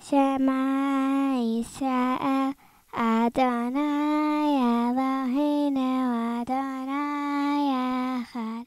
Shema Yisrael Adonai Eloheinu Adonai Echad.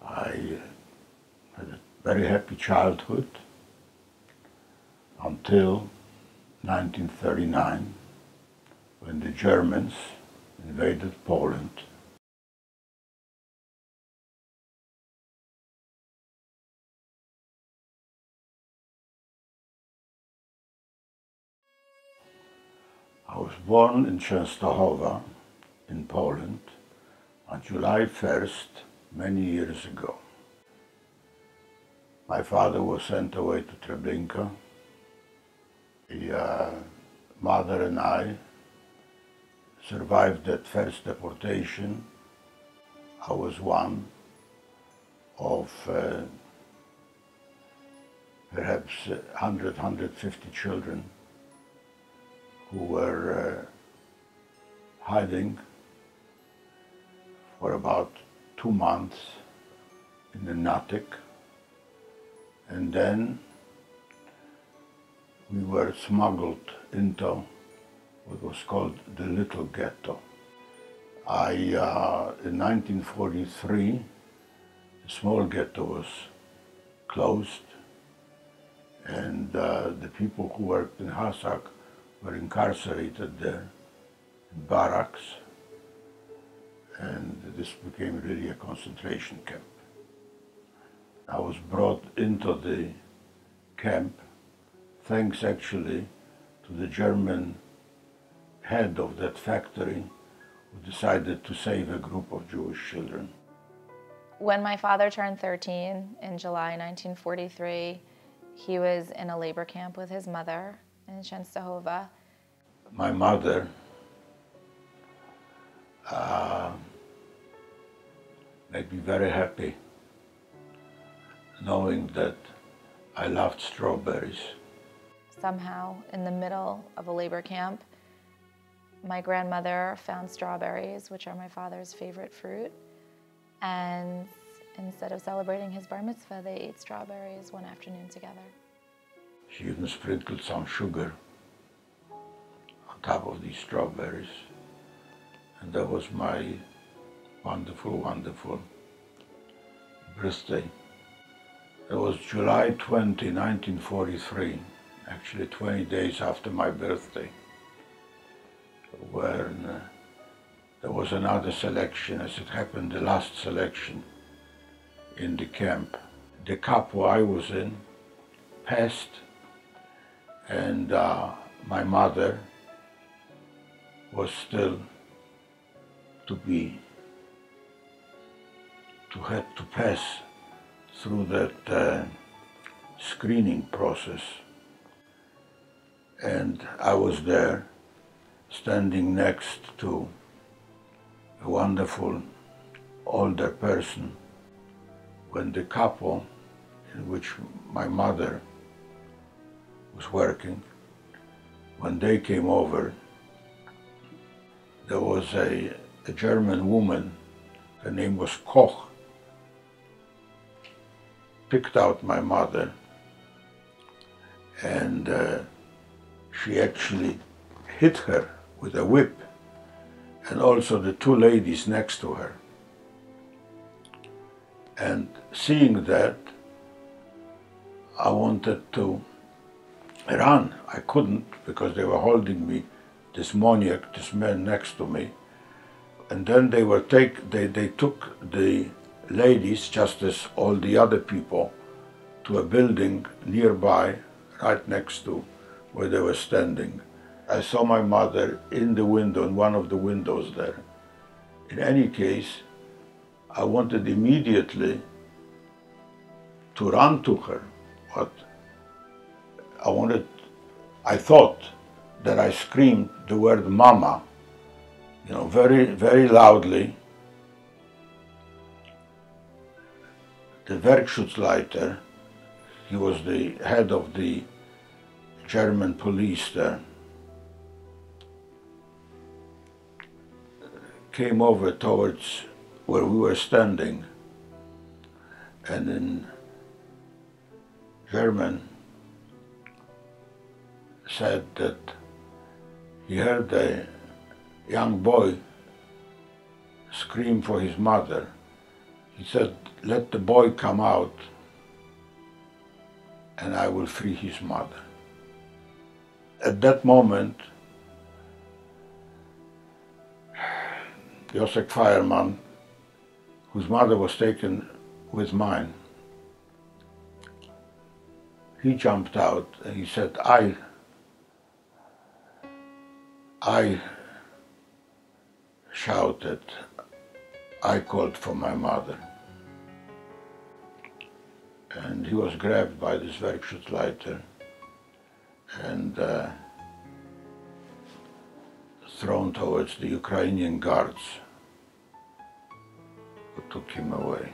I had a very happy childhood until 1939, when the Germans invaded Poland. I was born in Częstochowa in Poland on July 1st, many years ago. My father was sent away to Treblinka. The mother and I survived that first deportation. I was one of perhaps 100, 150 children who were hiding for about 2 months in an attic, and then we were smuggled into what was called the Little Ghetto. In 1943, the small ghetto was closed, and the people who worked in Hasak were incarcerated there in barracks, and this became really a concentration camp. I was brought into the camp thanks actually to the German head of that factory, who decided to save a group of Jewish children. When my father turned 13 in July 1943, he was in a labor camp with his mother in Częstochowa. My mother made me very happy, knowing that I loved strawberries. Somehow, in the middle of a labor camp, my grandmother found strawberries, which are my father's favorite fruit, and instead of celebrating his bar mitzvah, they ate strawberries one afternoon together. She even sprinkled some sugar on top of these strawberries, and that was my wonderful, wonderful birthday. It was July 20, 1943, actually 20 days after my birthday, when there was another selection, as it happened, the last selection in the camp. The capo I was in passed, and my mother was still had to pass through that screening process. And I was there, standing next to a wonderful older person, when the couple in which my mother was working, when they came over, there was a German woman, her name was Koch, picked out my mother, and she actually hit her with a whip, and also the two ladies next to her. And seeing that, I wanted to run. I couldn't, because they were holding me, this maniac, this man next to me. And then they took the ladies, just as all the other people, to a building nearby, right next to where they were standing. I saw my mother in the window, in one of the windows there. In any case, I wanted immediately to run to her, but I thought that I screamed the word mama, very, very loudly. The Werkschutzleiter, he was the head of the German police there, came over towards where we were standing, and in German said that he heard a young boy scream for his mother. He said, "Let the boy come out and I will free his mother." At that moment, Josek Fireman, whose mother was taken with mine, he jumped out and he said, I shouted, I called for my mother. And he was grabbed by this Werkstattleiter and thrown towards the Ukrainian guards who took him away.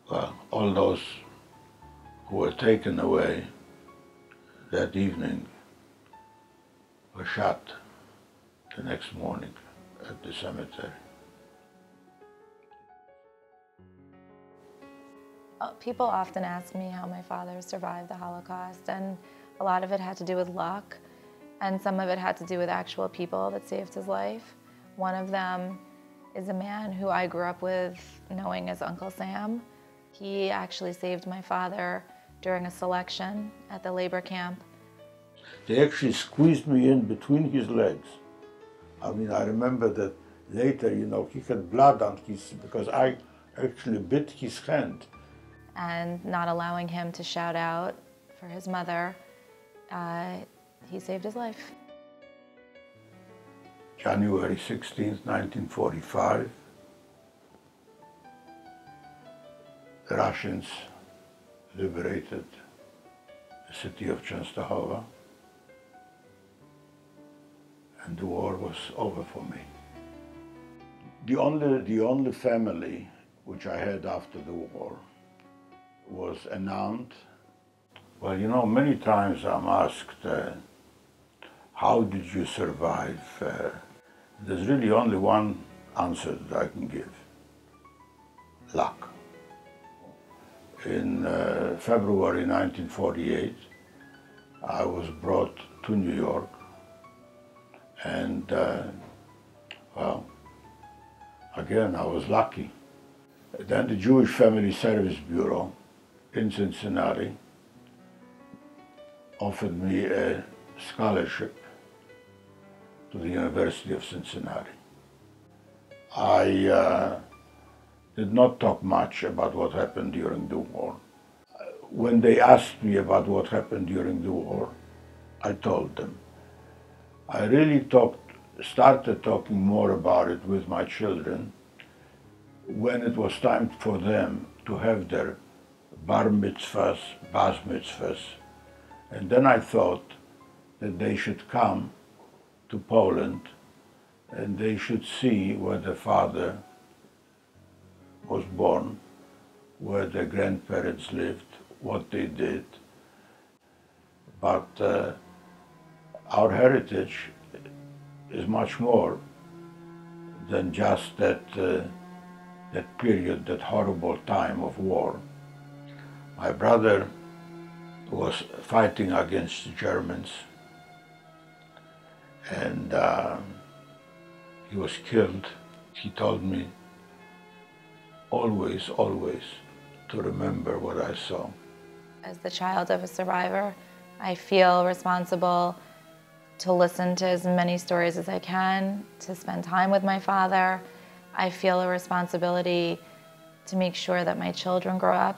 Well, all those who were taken away that evening were shot the next morning at the cemetery. People often ask me how my father survived the Holocaust, and a lot of it had to do with luck, and some of it had to do with actual people that saved his life. One of them is a man who I grew up with knowing as Uncle Sam. He actually saved my father during a selection at the labor camp. They actually squeezed me in between his legs. I mean, I remember that later, you know, he had blood on his, because I actually bit his hand. And not allowing him to shout out for his mother, he saved his life. January 16th, 1945, the Russians liberated the city of Częstochowa, and the war was over for me. The only family which I had after the war was an aunt. Well, you know, many times I'm asked, how did you survive? There's really only one answer that I can give: luck. In February 1948, I was brought to New York, and well, again, I was lucky. Then the Jewish Family Service Bureau in Cincinnati offered me a scholarship to the University of Cincinnati. I did not talk much about what happened during the war. When they asked me about what happened during the war, I told them. I really started talking more about it with my children when it was time for them to have their bar mitzvahs, bas mitzvahs, and then I thought that they should come to Poland and they should see where their father was born, where their grandparents lived, what they did. But our heritage is much more than just that period, that horrible time of war. My brother was fighting against the Germans, and he was killed. He told me always, always to remember what I saw. As the child of a survivor, I feel responsible to listen to as many stories as I can, to spend time with my father. I feel a responsibility to make sure that my children grow up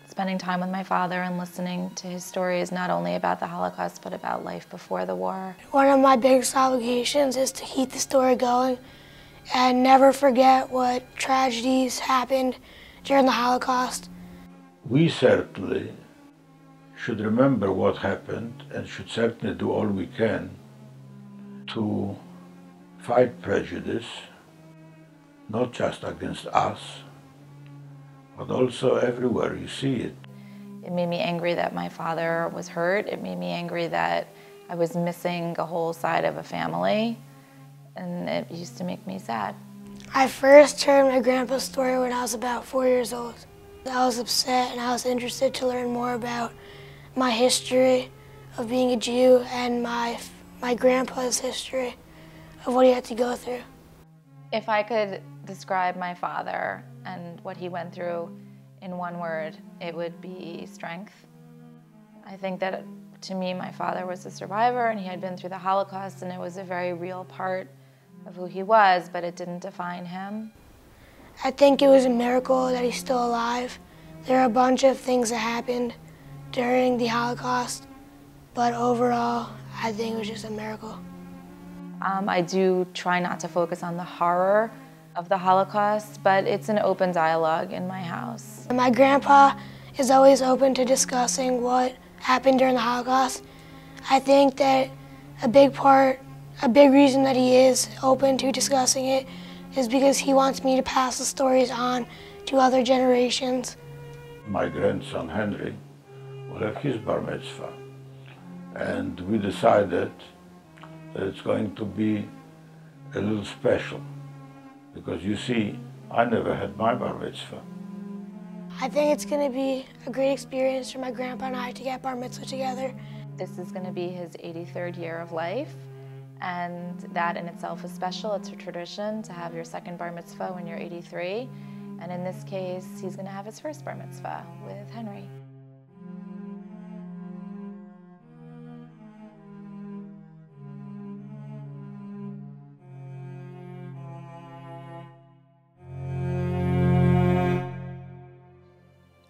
spending time with my father and listening to his stories, not only about the Holocaust, but about life before the war. One of my biggest obligations is to keep the story going and never forget what tragedies happened during the Holocaust. We certainly should remember what happened and should certainly do all we can to fight prejudice, not just against us, but also everywhere you see it. It made me angry that my father was hurt. It made me angry that I was missing a whole side of a family, and it used to make me sad. I first heard my grandpa's story when I was about 4 years old. I was upset and I was interested to learn more about my history of being a Jew and my grandpa's history of what he had to go through. If I could describe my father and what he went through in one word, it would be strength. I think that to me, my father was a survivor and he had been through the Holocaust, and it was a very real part of who he was, but it didn't define him. I think it was a miracle that he's still alive. There are a bunch of things that happened during the Holocaust, but overall, I think it was just a miracle. I do try not to focus on the horror of the Holocaust, but it's an open dialogue in my house. My grandpa is always open to discussing what happened during the Holocaust. I think that a big reason that he is open to discussing it is because he wants me to pass the stories on to other generations. My grandson Henry will have his bar mitzvah, and we decided that it's going to be a little special, because you see, I never had my bar mitzvah. I think it's going to be a great experience for my grandpa and I to get bar mitzvah together. This is going to be his 83rd year of life, and that in itself is special. It's a tradition to have your second bar mitzvah when you're 83, and in this case, he's going to have his first bar mitzvah with Henry.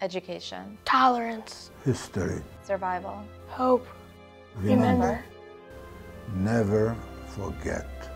Education. Tolerance. History. Survival. Hope. Remember. Never forget.